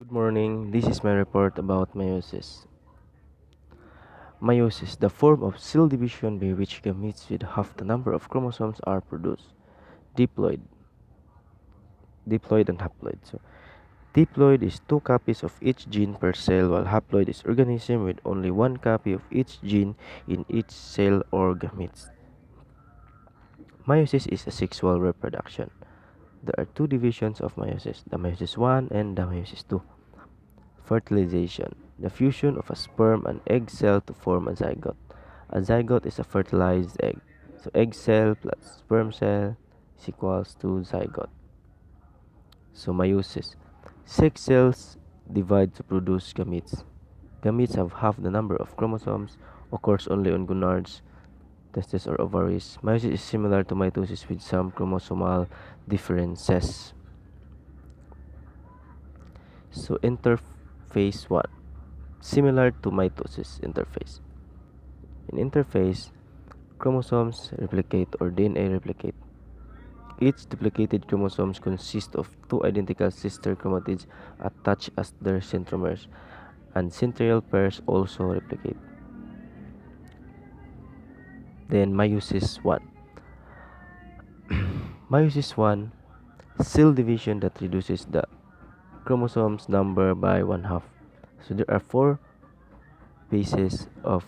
Good morning. This is my report about meiosis. Meiosis, the form of cell division by which gametes with half the number of chromosomes are produced. Diploid, diploid and haploid. Diploid is two copies of each gene per cell, while haploid is organism with only one copy of each gene in each cell or gametes. Meiosis is a sexual reproduction. There are two divisions of meiosis, the meiosis 1 and the meiosis 2. Fertilization, the fusion of a sperm and egg cell to form a zygote. A zygote is a fertilized egg. So egg cell plus sperm cell is equals to zygote. So meiosis. Sex cells divide to produce gametes. Gametes have half the number of chromosomes, occurs only on gonads, testes or ovaries. Meiosis is similar to mitosis with some chromosomal differences. So interphase 1, similar to mitosis interphase. In interphase, chromosomes replicate or DNA replicate. Each duplicated chromosomes consist of two identical sister chromatids attached as their centromeres, and centriole pairs also replicate. Then meiosis 1. Meiosis 1, cell division that reduces the chromosomes number by one half. So there are four phases of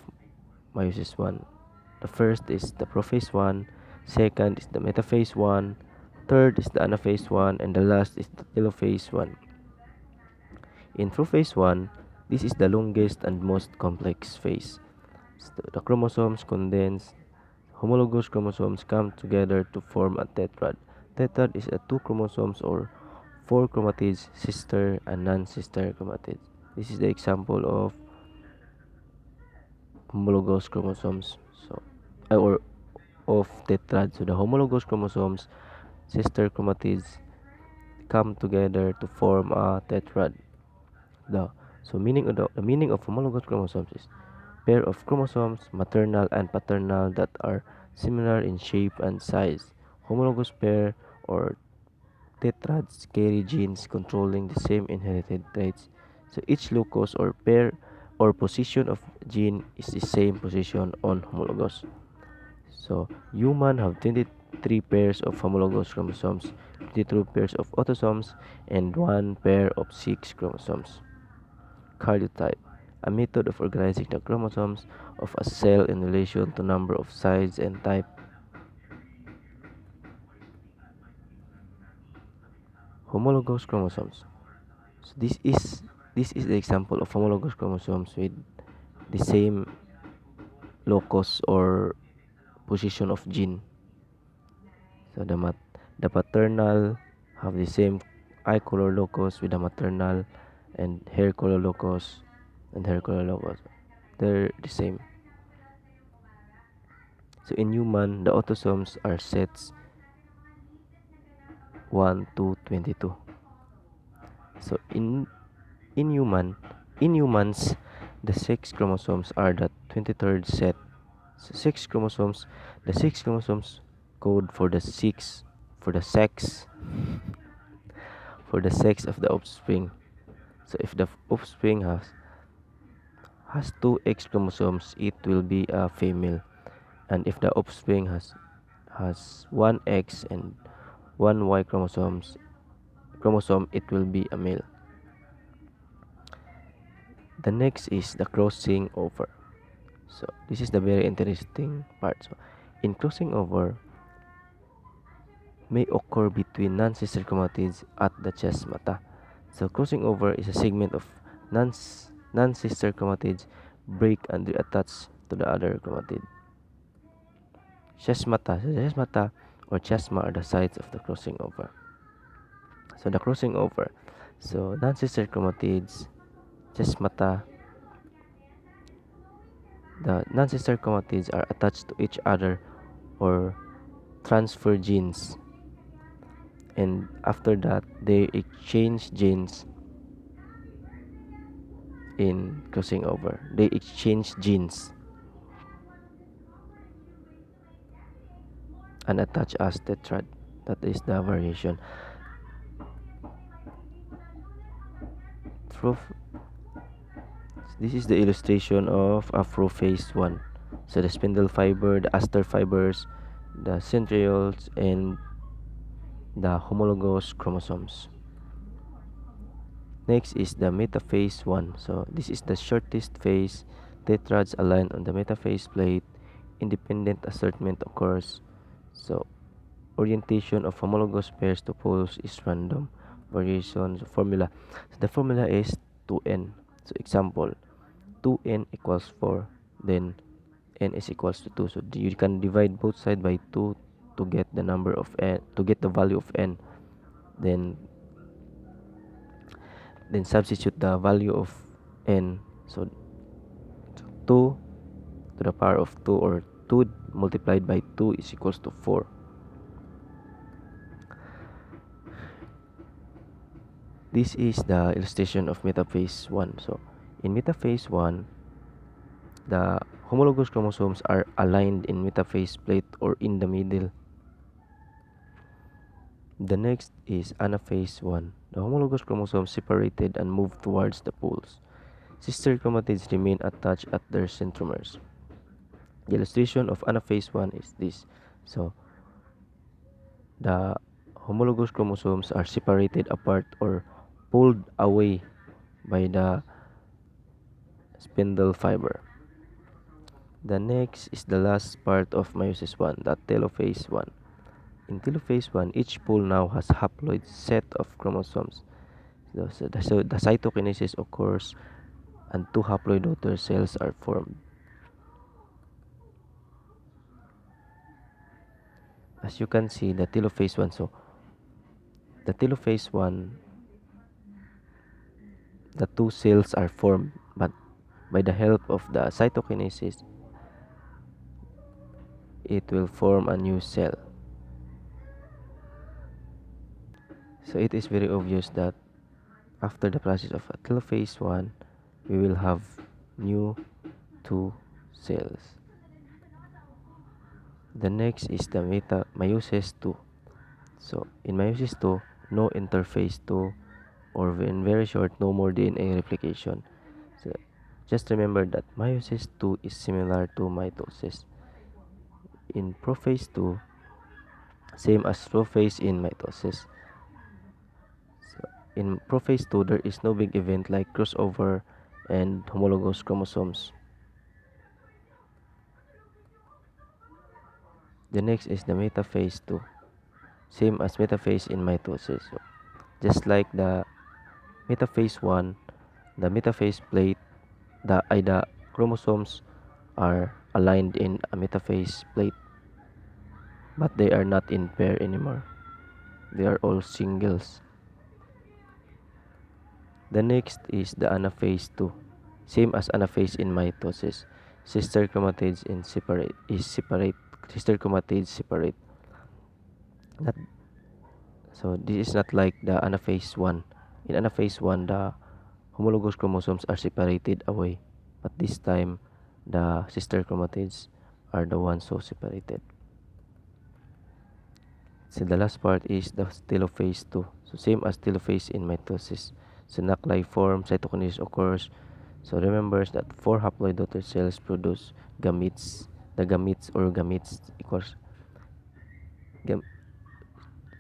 meiosis 1. The first is the prophase 1, second is the metaphase 1, third is the anaphase 1, and the last is the telophase 1. In prophase 1, this is the longest and most complex phase. So the chromosomes condense, homologous chromosomes come together to form a tetrad. Tetrad is a two chromosomes or four chromatids, sister and non-sister chromatids. This is the example of homologous chromosomes. Or of tetrad. So the homologous chromosomes, sister chromatids, come together to form a tetrad. The meaning of homologous chromosomes is pair of chromosomes, maternal and paternal, that are similar in shape and size. Homologous pair or tetrads carry genes controlling the same inherited traits. So each locus or pair or position of gene is the same position on homologous. So human have 23 pairs of homologous chromosomes, 22 pairs of autosomes, and one pair of 6 chromosomes. Karyotype, a method of organizing the chromosomes of a cell in relation to number of size and type. Homologous chromosomes. So this is the example of homologous chromosomes with the same locus or position of gene. So the paternal have the same eye color locus with the maternal, and hair color locus and hair color locus. They're the same. So in human, the autosomes are sets 1 to 22. So in humans, the sex chromosomes are the 23rd set. So the six chromosomes code for the six for the sex for the sex of the offspring. So if the offspring has two X chromosomes, it will be a female. And if the offspring has one X and one Y chromosome, it will be a male. The next is the crossing over. So this is the very interesting part. So in crossing over may occur between non-sister chromatids at the chiasmata. So crossing over is a segment of non-sister chromatids break and reattach to the other chromatid. Chiasmata or chiasma are the sites of the crossing over. So the crossing over. So non-sister chromatids, chiasmata. The non-sister chromatids are attached to each other or transfer genes, and after that they exchange genes in crossing over. They exchange genes and attach as tetrad. That is the variation. Proof. This is the illustration of a prophase one. So the spindle fiber, the aster fibers, the centrioles, and the homologous chromosomes. Next is the metaphase 1. So this is the shortest phase. Tetrads aligned on the metaphase plate. Independent assortment occurs. So orientation of homologous pairs to poles is random. Variation formula. So the formula is 2n. So example, 2n equals 4. Then n is equals to 2. So you can divide both sides by 2 to get the number of n, to get the value of n. Then substitute the value of n. So 2 to the power of 2, or 2 multiplied by 2 is equals to 4. This is the illustration of metaphase 1. So in metaphase 1, the homologous chromosomes are aligned in metaphase plate or in the middle. The next is anaphase 1. The homologous chromosomes separated and moved towards the poles. Sister chromatids remain attached at their centromeres. The illustration of anaphase 1 is this. So the homologous chromosomes are separated apart or pulled away by the spindle fiber. The next is the last part of meiosis 1, the telophase 1. In telophase 1, each pole now has haploid set of chromosomes. So the cytokinesis occurs and two haploid daughter cells are formed. As you can see, the telophase 1. So the telophase 1, the two cells are formed, but by the help of the cytokinesis, it will form a new cell. So it is very obvious that after the process of telophase 1, we will have new two cells. The next is the meiosis 2. So in meiosis 2, no interphase 2, or in very short, no more DNA replication. So just remember that meiosis 2 is similar to mitosis. In prophase 2, same as prophase in mitosis. So in prophase 2, there is no big event like crossover and homologous chromosomes. The next is the metaphase 2, same as metaphase in mitosis. So just like the metaphase 1, the metaphase plate, the chromosomes are aligned in a metaphase plate, but they are not in pair anymore. They are all singles. The next is the anaphase 2, same as anaphase in mitosis. Sister chromatids separate. Sister chromatids separate. Not, so this is not like the anaphase 1. In anaphase 1, the homologous chromosomes are separated away, but this time the sister chromatids are the ones who separated. So the last part is the telophase 2. So same as telophase in mitosis. So nuclei form, cytokinesis occurs. So remember that 4 haploid daughter cells produce gametes. The gametes or gametes equals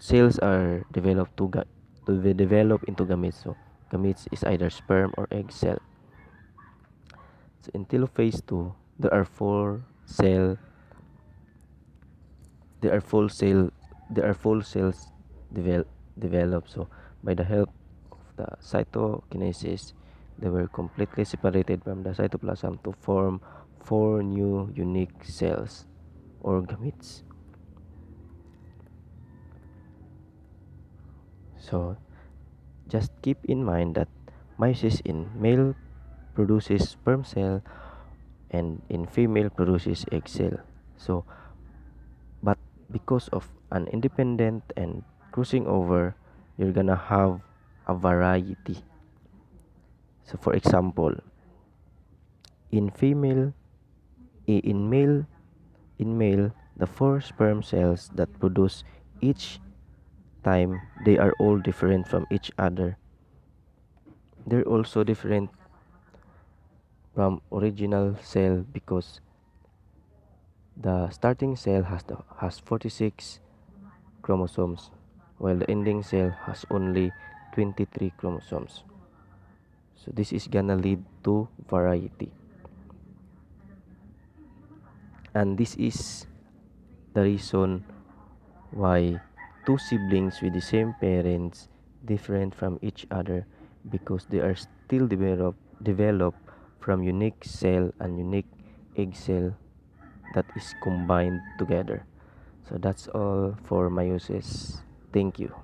cells are developed to develop into gametes. So gametes is either sperm or egg cell. So in telophase 2, there are there are full cell there are full cells developed. So by the help of the cytokinesis, they were completely separated from the cytoplasm to form 4 new unique cells or gametes. So just keep in mind that meiosis in male produces sperm cell and in female produces egg cell. So but because of an independent and crossing over, you're gonna have a variety. So for example, in female in male, the 4 sperm cells that produce each time, they are all different from each other. They're also different from original cell because the starting cell has 46 chromosomes while the ending cell has only 23 chromosomes. So this is gonna lead to variety. And this is the reason why two siblings with the same parents different from each other because they are still developed from unique cell and unique egg cell that is combined together. So that's all for meiosis. Thank you.